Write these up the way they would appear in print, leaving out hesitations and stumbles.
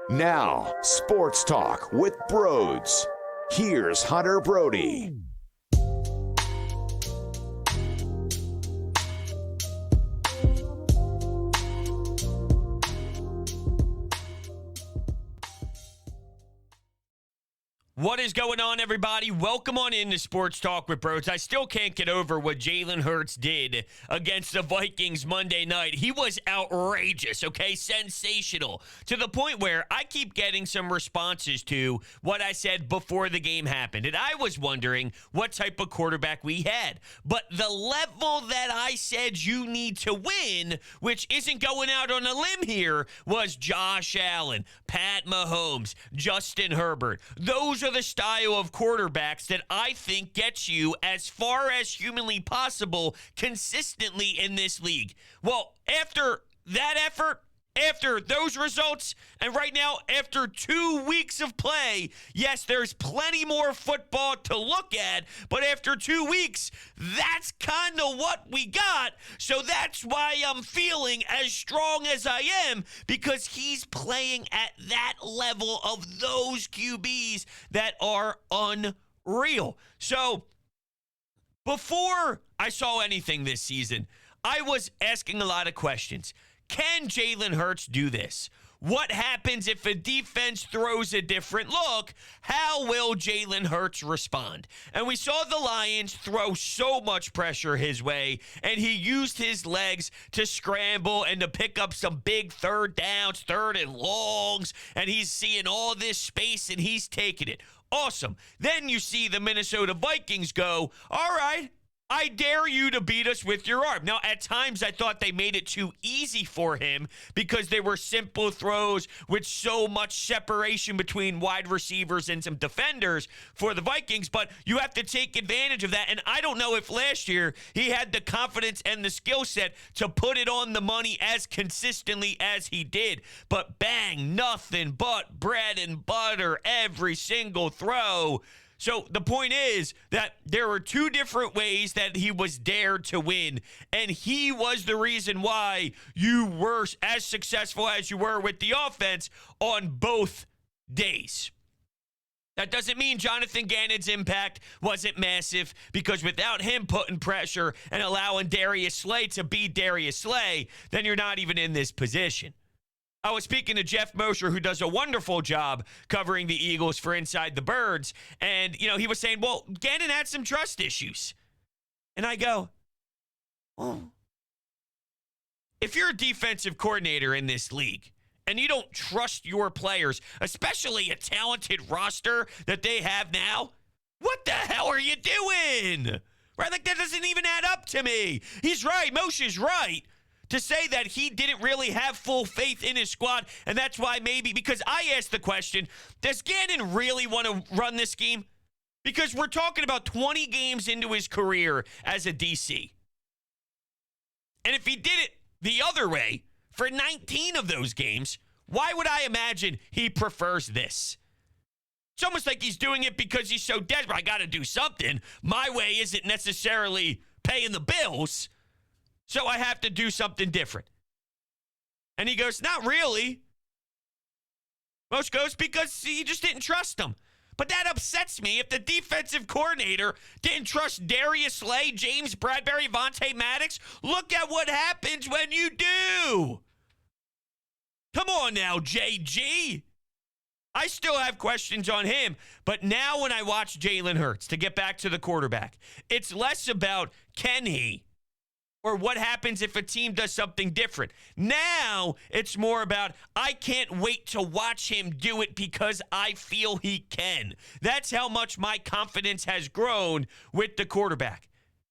Now, Sports Talk with Broads. Here's Hunter Brody. What is going on, everybody? Welcome on into Sports Talk with Broads. I still can't get over what Jalen Hurts did against the Vikings Monday night. He was outrageous, okay? Sensational. To the point where I keep getting some responses to what I said before the game happened. And I was wondering what type of quarterback we had. But the level that I said you need to win, which isn't going out on a limb here, was Josh Allen, Pat Mahomes, Justin Herbert. Those are the style of quarterbacks that I think gets you as far as humanly possible consistently in this league. Well, after that effort, after those results, and right now, after 2 weeks of play, yes, there's plenty more football to look at, but after 2 weeks, that's kind of what we got. So that's why I'm feeling as strong as I am, because he's playing at that level of those QBs that are unreal. So before I saw anything this season, I was asking a lot of questions. Can Jalen Hurts do this? What happens if a defense throws a different look? How will Jalen Hurts respond? And we saw the Lions throw so much pressure his way, and he used his legs to scramble and to pick up some big third downs, third and longs, and he's seeing all this space, and he's taking it. Awesome. Then you see the Minnesota Vikings go, all right, I dare you to beat us with your arm. Now, at times, I thought they made it too easy for him because they were simple throws with so much separation between wide receivers and some defenders for the Vikings, but you have to take advantage of that. And I don't know if last year he had the confidence and the skill set to put it on the money as consistently as he did. But bang, nothing but bread and butter every single throw. So the point is that there were two different ways that he was dared to win, and he was the reason why you were as successful as you were with the offense on both days. That doesn't mean Jonathan Gannon's impact wasn't massive, because without him putting pressure and allowing Darius Slay to be Darius Slay, then you're not even in this position. I was speaking to Jeff Mosher, who does a wonderful job covering the Eagles for Inside the Birds. And, he was saying, well, Gannon had some trust issues. And I go, well, if you're a defensive coordinator in this league and you don't trust your players, especially a talented roster that they have now, what the hell are you doing? Right? Like, that doesn't even add up to me. He's right. Moshe's right to say that he didn't really have full faith in his squad, and that's why maybe, because I asked the question, does Gannon really want to run this scheme? Because we're talking about 20 games into his career as a DC. And if he did it the other way for 19 of those games, why would I imagine he prefers this? It's almost like he's doing it because he's so desperate. I got to do something. My way isn't necessarily paying the bills, so I have to do something different. And he goes, not really. Most goes, because he just didn't trust him. But that upsets me. If the defensive coordinator didn't trust Darius Slay, James Bradbury, Vontae Maddox, look at what happens when you do. Come on now, JG. I still have questions on him, but now when I watch Jalen Hurts, to get back to the quarterback, it's less about can he, or what happens if a team does something different. Now, it's more about, I can't wait to watch him do it because I feel he can. That's how much my confidence has grown with the quarterback.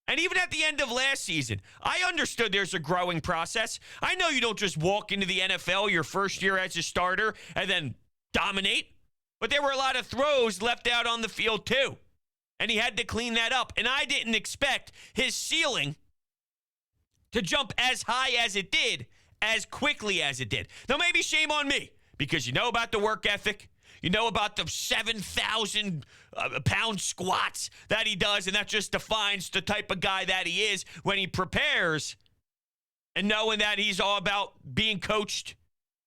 And even at the end of last season, I understood there's a growing process. I know you don't just walk into the NFL your first year as a starter and then dominate, but there were a lot of throws left out on the field too. And he had to clean that up. And I didn't expect his ceiling to jump as high as it did, as quickly as it did. Now, maybe shame on me, because you know about the work ethic. You know about the 7,000-pound squats that he does, and that just defines the type of guy that he is when he prepares, and knowing that he's all about being coached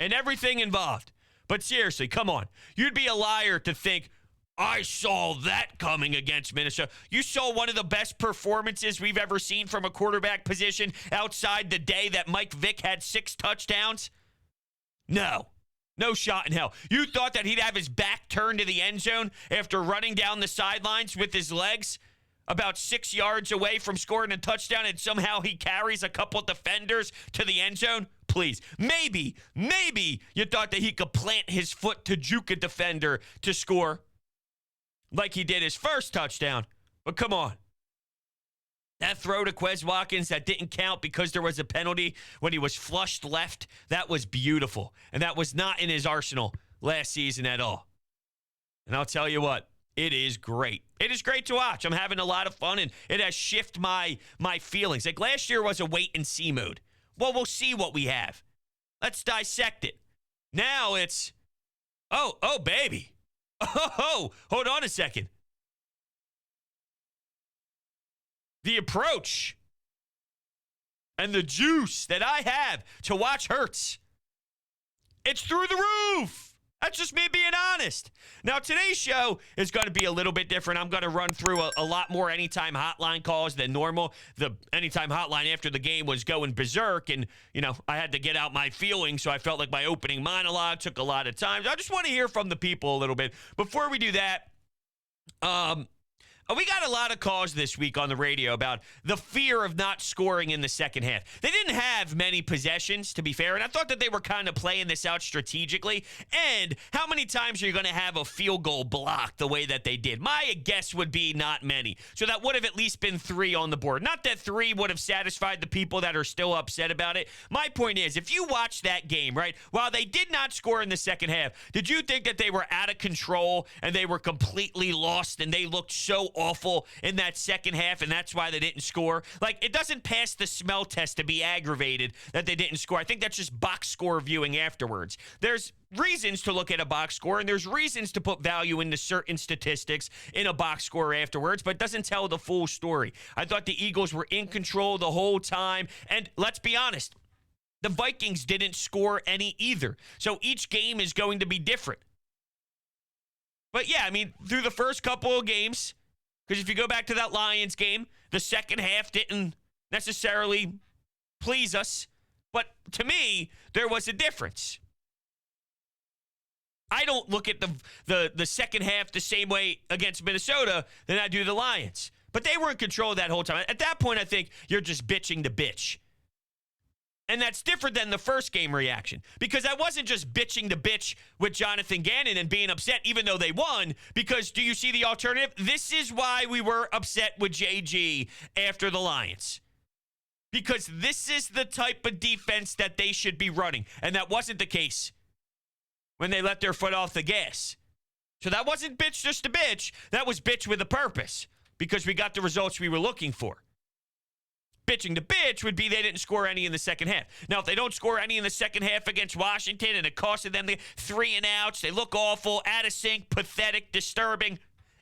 and everything involved. But seriously, come on. You'd be a liar to think, I saw that coming against Minnesota. You saw one of the best performances we've ever seen from a quarterback position outside the day that Mike Vick had 6 touchdowns? No. No shot in hell. You thought that he'd have his back turned to the end zone after running down the sidelines with his legs about 6 yards away from scoring a touchdown, and somehow he carries a couple defenders to the end zone? Please. Maybe you thought that he could plant his foot to juke a defender to score like he did his first touchdown. But come on. That throw to Quez Watkins that didn't count because there was a penalty when he was flushed left, that was beautiful. And that was not in his arsenal last season at all. And I'll tell you what, it is great. It is great to watch. I'm having a lot of fun, and it has shifted my feelings. Like last year was a wait-and-see mode. Well, we'll see what we have. Let's dissect it. Now it's, oh, baby. Oh, hold on a second. The approach and the juice that I have to watch Hurts, it's through the roof. That's just me being honest. Now, today's show is going to be a little bit different. I'm going to run through a lot more Anytime Hotline calls than normal. The Anytime Hotline after the game was going berserk, and, I had to get out my feelings, so I felt like my opening monologue took a lot of time. I just want to hear from the people a little bit. Before we do that, we got a lot of calls this week on the radio about the fear of not scoring in the second half. They didn't have many possessions, to be fair, and I thought that they were kind of playing this out strategically. And how many times are you going to have a field goal blocked the way that they did? My guess would be not many. So that would have at least been 3 on the board. Not that 3 would have satisfied the people that are still upset about it. My point is, if you watch that game, right, while they did not score in the second half, did you think that they were out of control and they were completely lost and they looked so awful in that second half, and that's why they didn't score? Like, it doesn't pass the smell test to be aggravated that they didn't score. I think that's just box score viewing afterwards. There's reasons to look at a box score, and there's reasons to put value into certain statistics in a box score afterwards, but it doesn't tell the full story. I thought the Eagles were in control the whole time, and let's be honest, the Vikings didn't score any either. So each game is going to be different. But yeah, I mean, through the first couple of games, because if you go back to that Lions game, the second half didn't necessarily please us. But to me, there was a difference. I don't look at the second half the same way against Minnesota than I do the Lions. But they were in control that whole time. At that point, I think you're just bitching to bitch. And that's different than the first game reaction, because I wasn't just bitching to bitch with Jonathan Gannon and being upset even though they won, because do you see the alternative? This is why we were upset with JG after the Lions, because this is the type of defense that they should be running, and that wasn't the case when they let their foot off the gas. So that wasn't bitch just to bitch. That was bitch with a purpose, because we got the results we were looking for. Bitching to bitch would be they didn't score any in the second half. Now, if they don't score any in the second half against Washington and it costed them the 3 and outs, they look awful, out of sync, pathetic, disturbing,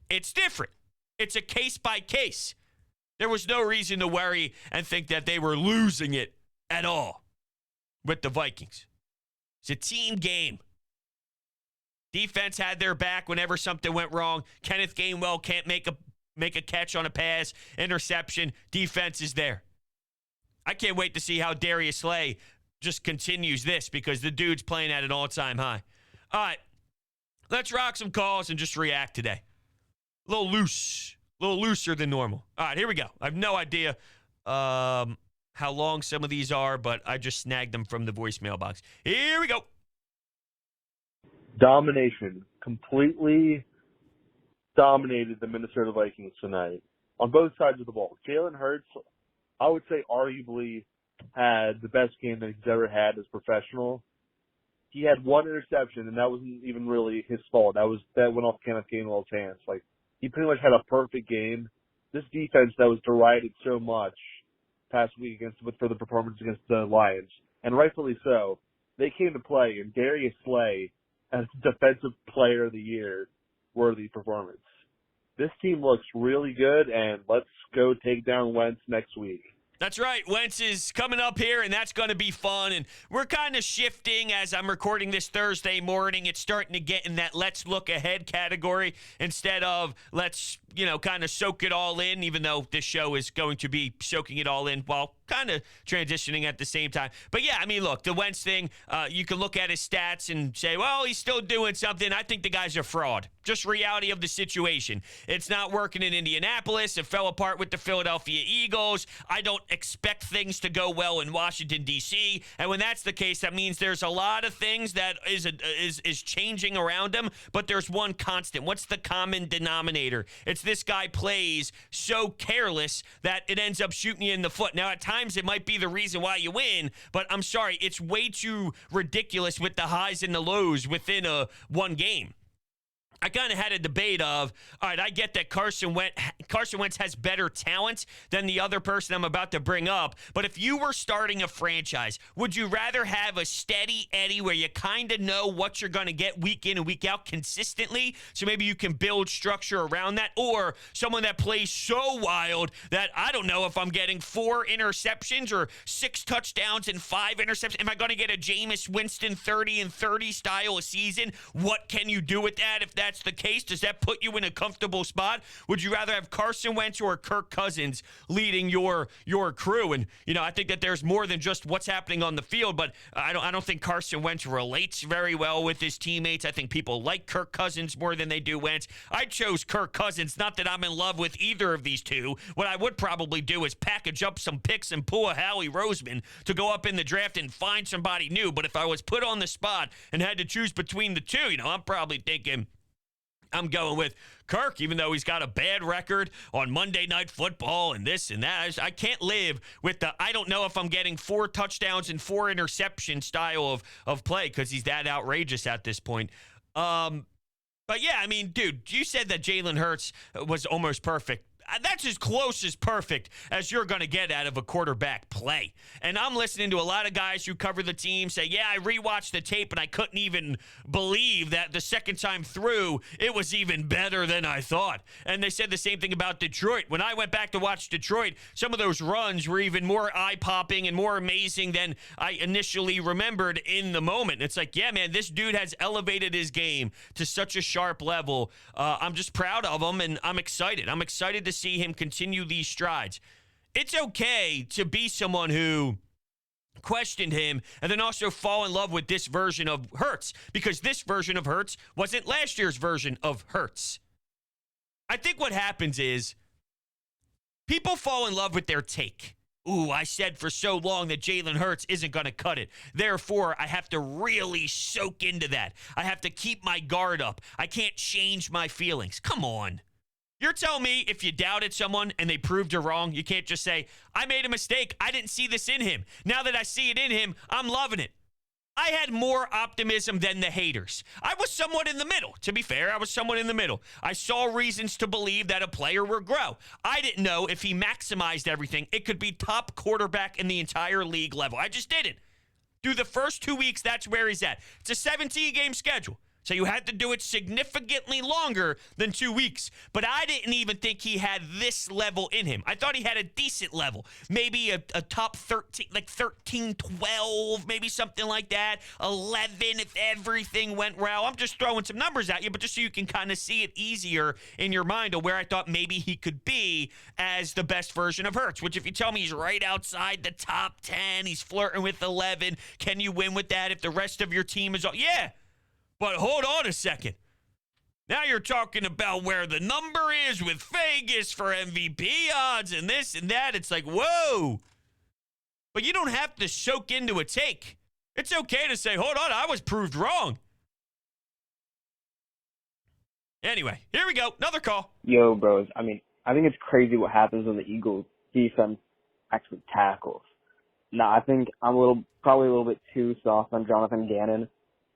it's different. It's a case by case. There was no reason to worry and think that they were losing it at all with the Vikings. It's a team game. Defense had their back whenever something went wrong. Kenneth Gainwell can't make a catch on a pass, interception. Defense is there. I can't wait to see how Darius Slay just continues this, because the dude's playing at an all-time high. All right, let's rock some calls and just react today. A little looser than normal. All right, here we go. I have no idea how long some of these are, but I just snagged them from the voicemail box. Here we go. Domination. Completely dominated the Minnesota Vikings tonight on both sides of the ball. Jalen Hurts, I would say, arguably had the best game that he's ever had as a professional. He had 1 interception, and that wasn't even really his fault. That went off Kenneth Gainwell's hands. Like, he pretty much had a perfect game. This defense that was derided so much past week for the performance against the Lions, and rightfully so, they came to play, and Darius Slay as Defensive Player of the Year worthy performance. This team looks really good, and let's go take down Wentz next week. That's right. Wentz is coming up here, and that's going to be fun. And we're kind of shifting as I'm recording this Thursday morning. It's starting to get in that let's look ahead category instead of let's, kind of soak it all in, even though this show is going to be soaking it all in while kind of transitioning at the same time. But yeah, I mean, look, the Wentz thing, you can look at his stats and say, well, he's still doing something. I think the guy's a fraud. Just reality of the situation. It's not working in Indianapolis. It fell apart with the Philadelphia Eagles. I don't expect things to go well in Washington, D.C. And when that's the case, that means there's a lot of things that is changing around him, but there's one constant. What's the common denominator? It's this guy plays so careless that it ends up shooting you in the foot. Now, at times, it might be the reason why you win, but I'm sorry, it's way too ridiculous with the highs and the lows within one game. I kind of had a debate of, all right, I get that Carson Wentz has better talent than the other person I'm about to bring up, but if you were starting a franchise, would you rather have a steady Eddie where you kind of know what you're going to get week in and week out consistently, so maybe you can build structure around that, or someone that plays so wild that I don't know if I'm getting 4 interceptions or 6 touchdowns and 5 interceptions. Am I going to get a Jameis Winston 30-30 style of season? What can you do with that if that's the case? Does that put you in a comfortable spot? Would you rather have Carson Wentz or Kirk Cousins leading your crew? And I think that there's more than just what's happening on the field, but I don't think Carson Wentz relates very well with his teammates. I think people like Kirk Cousins more than they do Wentz. I chose Kirk Cousins, not that I'm in love with either of these two. What I would probably do is package up some picks and pull a Howie Roseman to go up in the draft and find somebody new. But if I was put on the spot and had to choose between the two, I'm probably thinking I'm going with Kirk, even though he's got a bad record on Monday Night Football and this and that. I can't live with the I don't know if I'm getting 4 touchdowns and 4 interception style of play because he's that outrageous at this point. But yeah, I mean, dude, you said that Jalen Hurts was almost perfect. That's as close as perfect as you're going to get out of a quarterback play. And I'm listening to a lot of guys who cover the team say, yeah, I rewatched the tape and I couldn't even believe that the second time through, it was even better than I thought. And they said the same thing about Detroit. When I went back to watch Detroit, some of those runs were even more eye-popping and more amazing than I initially remembered in the moment. It's like, yeah, man, this dude has elevated his game to such a sharp level. I'm just proud of him, and I'm excited. I'm excited to see him continue these strides. It's okay to be someone who questioned him and then also fall in love with this version of Hurts, because this version of Hurts wasn't last year's version of Hurts. I think what happens is people fall in love with their take. Ooh, I said for so long that Jalen Hurts isn't going to cut it. Therefore, I have to really soak into that. I have to keep my guard up. I can't change my feelings. Come on. You're telling me if you doubted someone and they proved you wrong, you can't just say, I made a mistake. I didn't see this in him. Now that I see it in him, I'm loving it. I had more optimism than the haters. I was somewhat in the middle. To be fair, I was somewhat in the middle. I saw reasons to believe that a player would grow. I didn't know if he maximized everything, it could be top quarterback in the entire league level. I just didn't. Through the first 2 weeks, that's where he's at. It's a 17-game schedule. So you had to do it significantly longer than 2 weeks. But I didn't even think he had this level in him. I thought he had a decent level. Maybe a top 13, like 13, 12, maybe something like that. 11 if everything went well. I'm just throwing some numbers at you, but just so you can kind of see it easier in your mind of where I thought maybe he could be as the best version of Hurts. Which if you tell me he's right outside the top 10, he's flirting with 11, can you win with that if the rest of your team is all? Yeah. But hold on a second. Now you're talking about where the number is with Vegas for MVP odds and this and that. It's like, whoa. But you don't have to soak into a take. It's okay to say, hold on, I was proved wrong. Anyway, here we go. Another call. Yo, bros. I mean, I think it's crazy what happens when the Eagles defense actually tackles. Now, I think I'm probably a little bit too soft on Jonathan Gannon.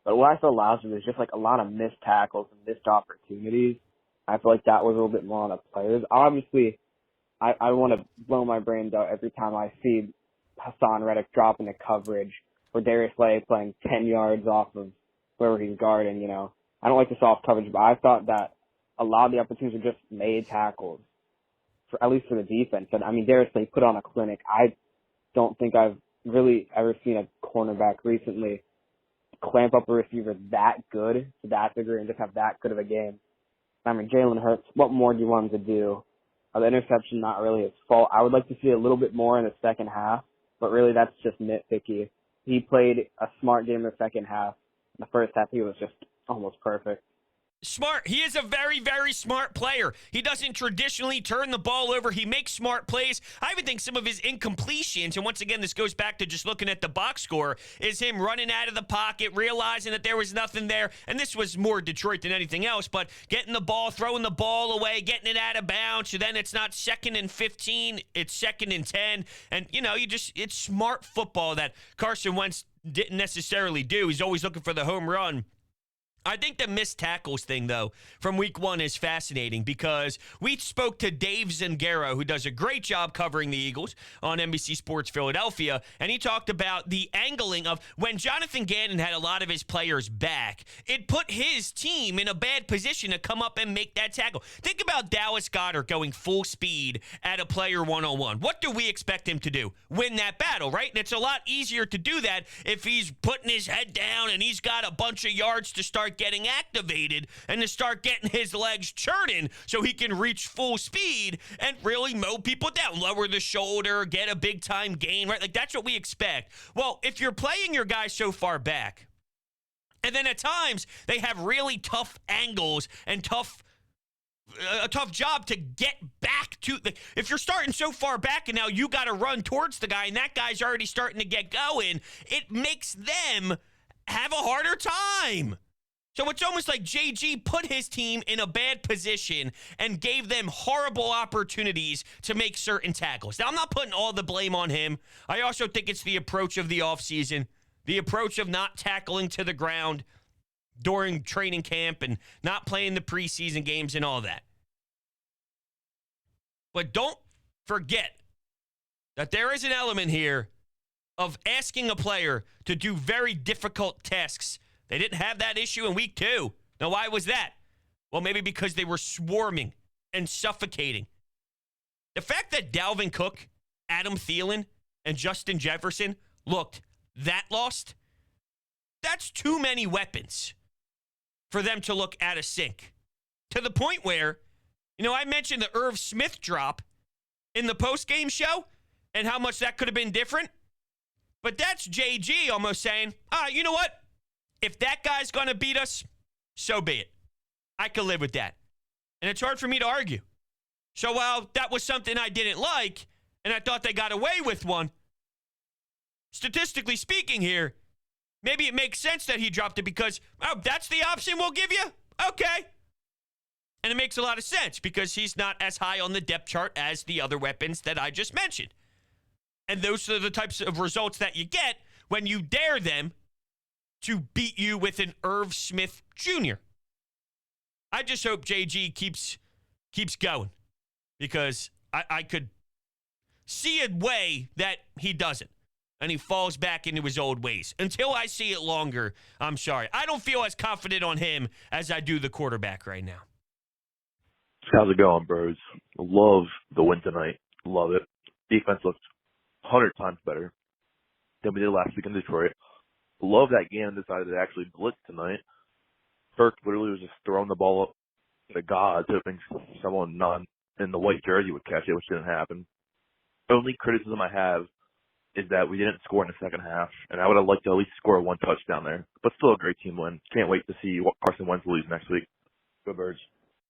But what I saw last week was just like a lot of missed tackles and missed opportunities. I feel like that was a little bit more on the players. Obviously, I want to blow my brains out every time I see Hassan Reddick dropping the coverage or Darius playing 10 yards off of wherever he's guarding, I don't like the soft coverage, but I thought that a lot of the opportunities were just made tackles. at least for the defense. And I mean, Darius, they put on a clinic. I don't think I've really ever seen a cornerback recently clamp up a receiver that good to that degree and just have that good of a game. I mean, Jalen Hurts, what more do you want him to do? The interception, not really his fault. I would like to see a little bit more in the second half, but really that's just nitpicky. He played a smart game in the second half. In the first half, he was just almost perfect. Smart. He is a very, very smart player. He doesn't traditionally turn the ball over. He makes smart plays. I even think some of his incompletions, and once again, this goes back to just looking at the box score, is him running out of the pocket, realizing that there was nothing there. And this was more Detroit than anything else, but getting the ball, throwing the ball away, getting it out of bounds. So then it's not 2nd and 15, it's 2nd and 10. And, it's smart football that Carson Wentz didn't necessarily do. He's always looking for the home run. I think the missed tackles thing, though, from week 1 is fascinating because we spoke to Dave Zangaro, who does a great job covering the Eagles on NBC Sports Philadelphia, and he talked about the angling of when Jonathan Gannon had a lot of his players back, it put his team in a bad position to come up and make that tackle. Think about Dallas Goedert going full speed at a player one-on-one. What do we expect him to do? Win that battle, right? And it's a lot easier to do that if he's putting his head down and he's got a bunch of yards to start getting activated and to start getting his legs churning so he can reach full speed and really mow people down, lower the shoulder, get a big time gain, right? Like that's what we expect. Well, if you're playing your guys so far back, and then at times they have really tough angles and a tough job to get back to if you're starting so far back and now you got to run towards the guy and that guy's already starting to get going, it makes them have a harder time. So it's almost like JG put his team in a bad position and gave them horrible opportunities to make certain tackles. Now, I'm not putting all the blame on him. I also think it's the approach of the offseason, the approach of not tackling to the ground during training camp and not playing the preseason games and all that. But don't forget that there is an element here of asking a player to do very difficult tasks. They didn't have that issue in week 2. Now, why was that? Well, maybe because they were swarming and suffocating. The fact that Dalvin Cook, Adam Thielen, and Justin Jefferson looked that lost, that's too many weapons for them to look out of sync. To the point where, I mentioned the Irv Smith drop in the postgame show and how much that could have been different. But that's JG almost saying, you know what? If that guy's going to beat us, so be it. I could live with that. And it's hard for me to argue. So while that was something I didn't like, and I thought they got away with one, statistically speaking here, maybe it makes sense that he dropped it because, that's the option we'll give you? Okay. And it makes a lot of sense because he's not as high on the depth chart as the other weapons that I just mentioned. And those are the types of results that you get when you dare them to beat you with an Irv Smith Jr. I just hope JG keeps going because I could see a way that he doesn't and he falls back into his old ways. Until I see it longer, I'm sorry. I don't feel as confident on him as I do the quarterback right now. How's it going, bros? Love the win tonight. Love it. Defense looked 100 times better than we did last week in Detroit. Love that Gannon decided to actually blitz tonight. Burke literally was just throwing the ball up to God, hoping someone not in the white jersey would catch it, which didn't happen. The only criticism I have is that we didn't score in the second half, and I would have liked to at least score one touchdown there. But still a great team win. Can't wait to see what Carson Wentz lose next week. Go Birds.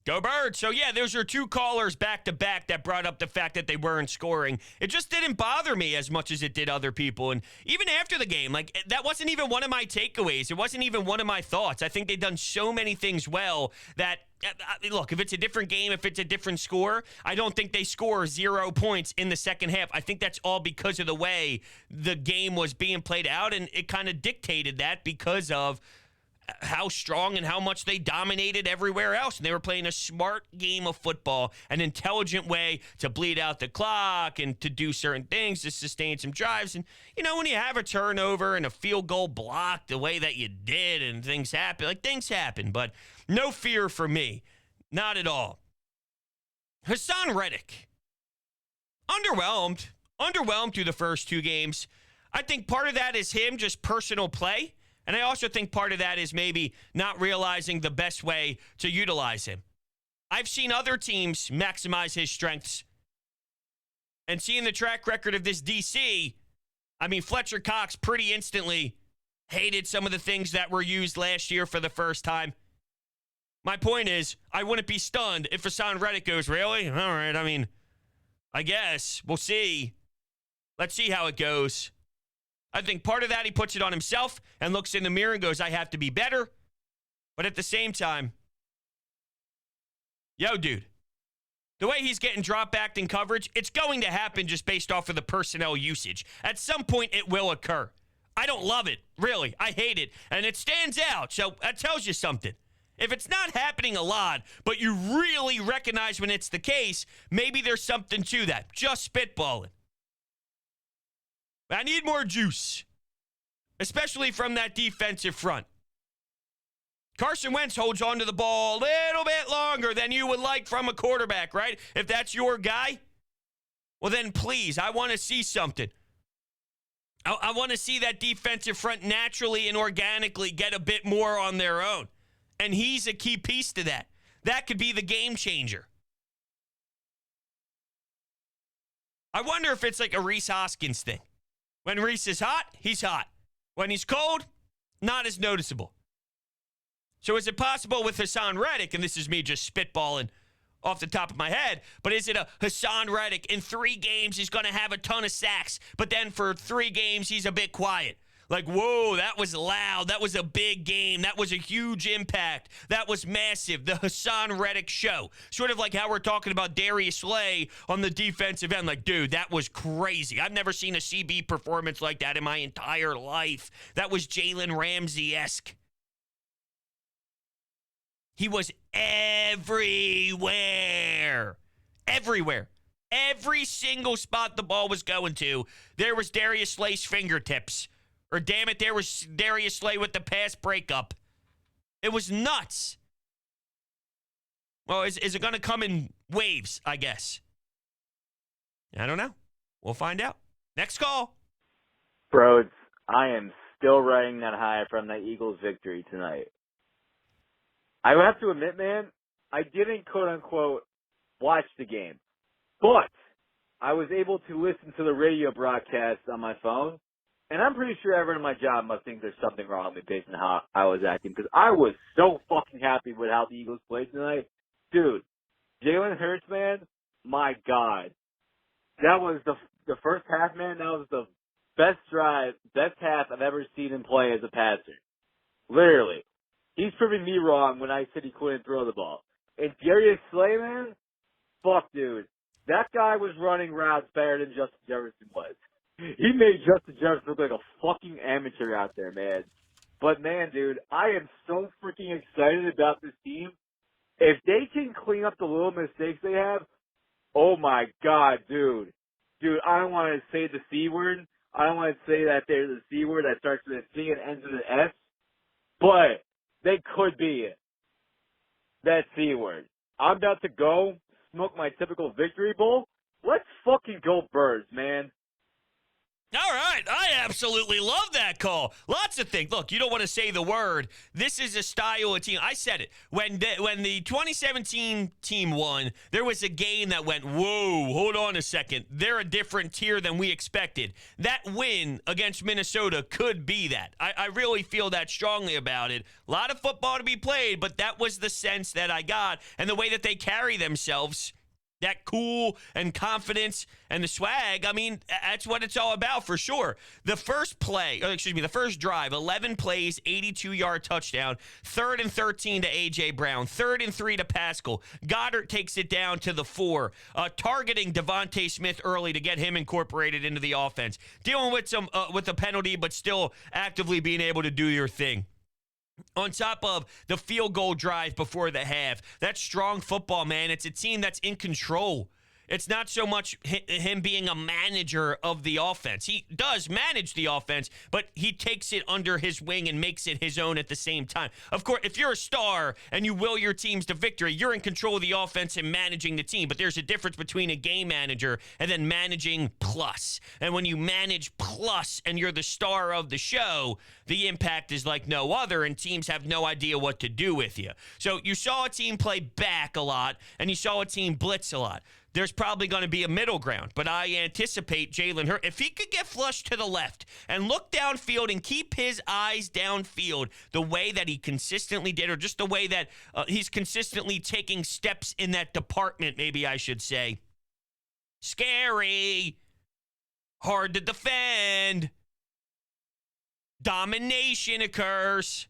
Go Birds. So, yeah, those are 2 callers back-to-back that brought up the fact that they weren't scoring. It just didn't bother me as much as it did other people. And even after the game, that wasn't even one of my takeaways. It wasn't even one of my thoughts. I think they've done so many things well that, look, if it's a different game, if it's a different score, I don't think they score 0 points in the second half. I think that's all because of the way the game was being played out, and it kind of dictated that because of how strong and how much they dominated everywhere else. And they were playing a smart game of football, an intelligent way to bleed out the clock and to do certain things, to sustain some drives. And, when you have a turnover and a field goal blocked the way that you did and things happen, but no fear for me. Not at all. Hassan Reddick Underwhelmed. Underwhelmed through the first 2 games. I think part of that is him, just personal play. And I also think part of that is maybe not realizing the best way to utilize him. I've seen other teams maximize his strengths. And seeing the track record of this DC, I mean, Fletcher Cox pretty instantly hated some of the things that were used last year for the first time. My point is, I wouldn't be stunned if Hassan Reddick goes, really? All right, I mean, I guess. We'll see. Let's see how it goes. I think part of that, he puts it on himself and looks in the mirror and goes, I have to be better. But at the same time, yo, dude, the way he's getting drop back in coverage, it's going to happen just based off of the personnel usage. At some point, it will occur. I don't love it, really. I hate it, and it stands out, so that tells you something. If it's not happening a lot, but you really recognize when it's the case, maybe there's something to that. Just spitballing. I need more juice, especially from that defensive front. Carson Wentz holds on to the ball a little bit longer than you would like from a quarterback, right? If that's your guy, well then please, I want to see something. I want to see that defensive front naturally and organically get a bit more on their own. And he's a key piece to that. That could be the game changer. I wonder if it's like a Reese Hoskins thing. When Reese is hot, he's hot. When he's cold, not as noticeable. So is it possible with Hassan Reddick, and this is me just spitballing off the top of my head, but is it a Hassan Reddick in 3 games he's going to have a ton of sacks, but then for 3 games he's a bit quiet? Like, whoa, that was loud. That was a big game. That was a huge impact. That was massive. The Hassan Reddick show. Sort of like how we're talking about Darius Slay on the defensive end. Like, dude, that was crazy. I've never seen a CB performance like that in my entire life. That was Jalen Ramsey-esque. He was everywhere. Everywhere. Every single spot the ball was going to, there was Darius Slay's fingertips. Or damn it, there was Darius Slay with the pass breakup. It was nuts. Well, is it going to come in waves, I guess? I don't know. We'll find out. Next call. Bros, I am still riding that high from that Eagles victory tonight. I have to admit, man, I didn't quote-unquote watch the game. But I was able to listen to the radio broadcast on my phone. And I'm pretty sure everyone in my job must think there's something wrong with me based on how I was acting. Because I was so fucking happy with how the Eagles played tonight. Dude, Jalen Hurts, man, my God. That was the first half, man. That was the best half I've ever seen him play as a passer. Literally. He's proving me wrong when I said he couldn't throw the ball. And Darius Slay, man, fuck, dude. That guy was running routes better than Justin Jefferson was. He made Justin Jefferson look like a fucking amateur out there, man. But, man, dude, I am so freaking excited about this team. If they can clean up the little mistakes they have, oh, my God, dude. Dude, I don't want to say the C word. I don't want to say that there's a C word that starts with a C and ends with an S. But they could be that C word. I'm about to go smoke my typical victory bowl. Let's fucking go Birds, man. All right. I absolutely love that call. Lots of things. Look, you don't want to say the word. This is a style of team. I said it. When the 2017 team won, there was a game that went, whoa, hold on a second. They're a different tier than we expected. That win against Minnesota could be that. I really feel that strongly about it. A lot of football to be played, but that was the sense that I got. And the way that they carry themselves, that cool and confidence and the swag, I mean, that's what it's all about for sure. The first drive, 11 plays, 82-yard touchdown, 3rd and 13 to A.J. Brown, 3rd and 3 to Pascal. Goddard takes it down to the 4, targeting Devontae Smith early to get him incorporated into the offense. Dealing with with a penalty, but still actively being able to do your thing. On top of the field goal drive before the half. That's strong football, man. It's a team that's in control. It's not so much him being a manager of the offense. He does manage the offense, but he takes it under his wing and makes it his own at the same time. Of course, if you're a star and you will your teams to victory, you're in control of the offense and managing the team. But there's a difference between a game manager and then managing plus. And when you manage plus and you're the star of the show, the impact is like no other, and teams have no idea what to do with you. So you saw a team play back a lot, and you saw a team blitz a lot. There's probably going to be a middle ground, but I anticipate Jalen Hurts, if he could get flushed to the left and look downfield and keep his eyes downfield the way that he consistently did, or just the way that he's consistently taking steps in that department, maybe I should say. Scary. Hard to defend. Domination occurs.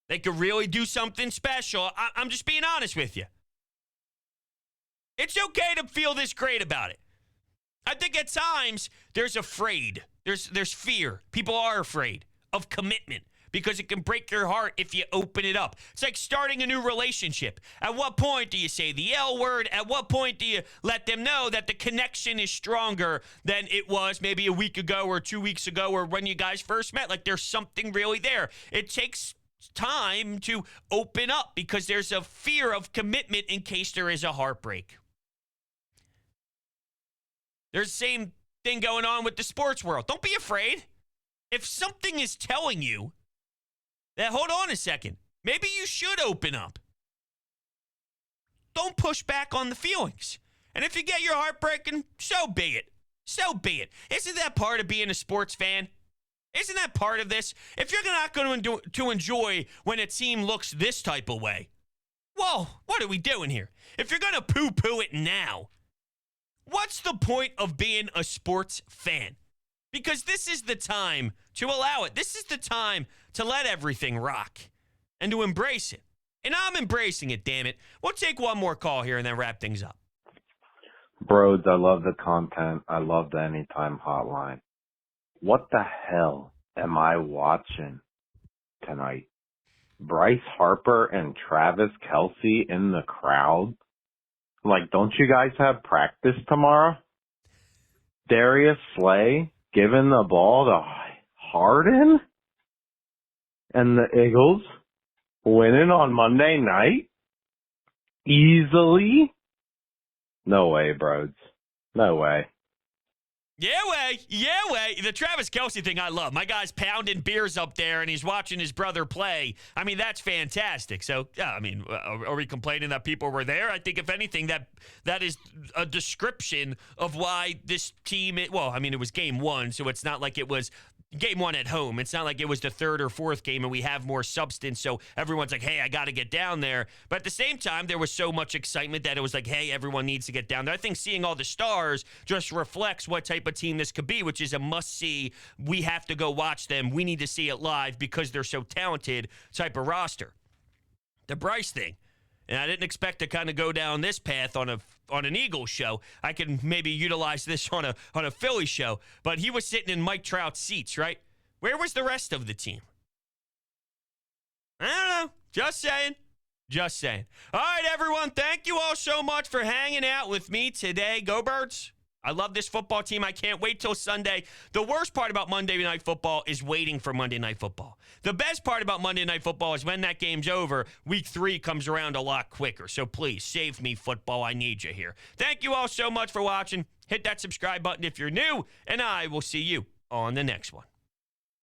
They could really do something special. I'm just being honest with you. It's okay to feel this great about it. I think at times there's afraid. There's fear. People are afraid of commitment because it can break your heart if you open it up. It's like starting a new relationship. At what point do you say the L word? At what point do you let them know that the connection is stronger than it was maybe a week ago or 2 weeks ago or when you guys first met? Like there's something really there. It takes time to open up because there's a fear of commitment in case there is a heartbreak. There's the same thing going on with the sports world. Don't be afraid. If something is telling you that, hold on a second, maybe you should open up. Don't push back on the feelings. And if you get your heart breaking, so be it. So be it. Isn't that part of being a sports fan? Isn't that part of this? If you're not going to enjoy when a team looks this type of way, well, what are we doing here? If you're going to poo-poo it now, what's the point of being a sports fan? Because this is the time to allow it. This is the time to let everything rock and to embrace it. And I'm embracing it, damn it. We'll take one more call here and then wrap things up. Bros, I love the content. I love the Anytime Hotline. What the hell am I watching tonight? Bryce Harper and Travis Kelce in the crowd? Like, don't you guys have practice tomorrow? Darius Slay giving the ball to Harden? And the Eagles winning on Monday night? Easily? No way, bros. No way. Yeah way. The Travis Kelce thing I love. My guy's pounding beers up there, and he's watching his brother play. I mean, that's fantastic. So, yeah, I mean, are we complaining that people were there? I think, if anything, that is a description of why this team, it was game one, so it's not like it was game one at home. It's not like it was the third or fourth game and we have more substance, so everyone's like, hey, I got to get down there. But at the same time, there was so much excitement that it was like, hey, everyone needs to get down there. I think seeing all the stars just reflects what type of team this could be, which is a must-see. We have to go watch them. We need to see it live because they're so talented type of roster. The Bryce thing. And I didn't expect to kind of go down this path on an Eagles show. I could maybe utilize this on a Philly show. But he was sitting in Mike Trout's seats, right? Where was the rest of the team? I don't know. Just saying. All right, everyone. Thank you all so much for hanging out with me today. Go Birds. I love this football team. I can't wait till Sunday. The worst part about Monday Night Football is waiting for Monday Night Football. The best part about Monday Night Football is when that game's over, week 3 comes around a lot quicker. So please, save me, football. I need you here. Thank you all so much for watching. Hit that subscribe button if you're new, and I will see you on the next one.